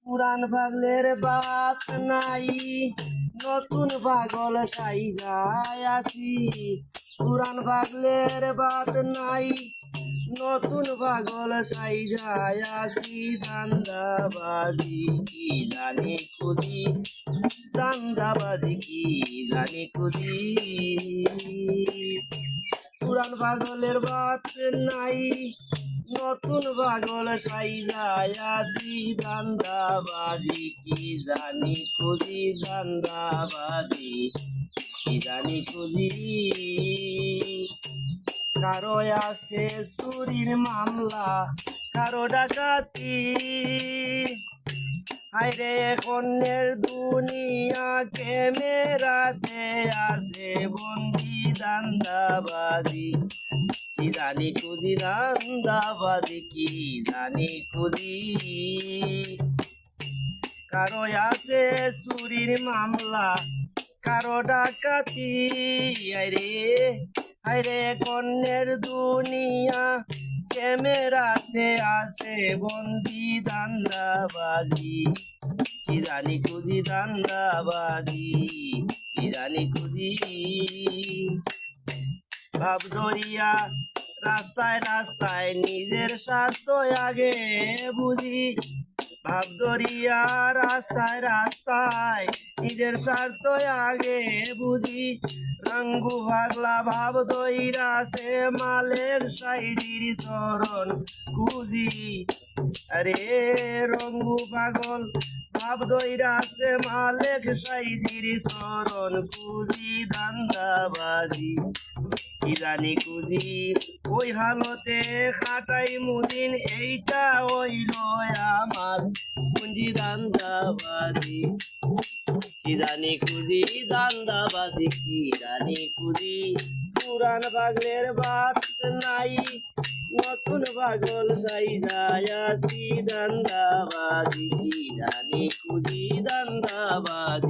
পুরান পাগলের বাত নাই, নতুন পাগল সাইজায় আছি। পুরান পাগলের বাত নাই, নতুন পাগল সাইজায় আছি। দান্দাবাজি কি জানি খুঁজি, দান্দাবাজি কি জানি খুঁজি। পুরান পাগলের বাত নাই, নতুন পাগল সাইজায় আছি। দান্দাবাজি কি জানি খুঁজি, দান্দাবাজি কি জানি খুঁজি। কারো আছে চুরির মামলা, কারো ডাকাতি। আইরে কন্যের দুনিয়া ক্যামেরাতে আছে বন্দি। দান্দাবাজি কি জানি খুঁজি, দান্দাবাজি কি জানি খুঁজি। কারো আছে চুরির মামলা, কারো ডাকাতি। আইরে আইরে কন্যের দুনিয়া ক্যামেরাতে আছে বন্দি। দান্দাবাজি কি জানি খুঁজি, দান্দাবাজি কি জানি খুঁজি। ভাব ধরিয়া রাস্তায় রাস্তায় নিজের স্বার্থ আগে বুঝি। ভাব ধরিয়া রাস্তায় রাস্তায় নিজের স্বার্থ আগে বুঝি। রঙ্গু পাগলা ভাব ধইরা সে মালের সাইডির শরণ খুঁজি। আরে রঙ্গু পাগল ভাব ধইরা সে মালেক সাইডির শরণ খুঁজি। দান্দাবাজি কি জানি খুঁজি। ওই হালতে খাটাই মুদিন, এইটা হইল আমার পুঁজি। দান্দাবাজি কি জানি খুঁজি, দান্দাবাজি কি জানি খুঁজি। পুরান পাগলের বাত নাই, নতুন পাগল সাইজায় আছি। দান্দাবাজি কি জানি খুঁজি, দান্দাবাজি।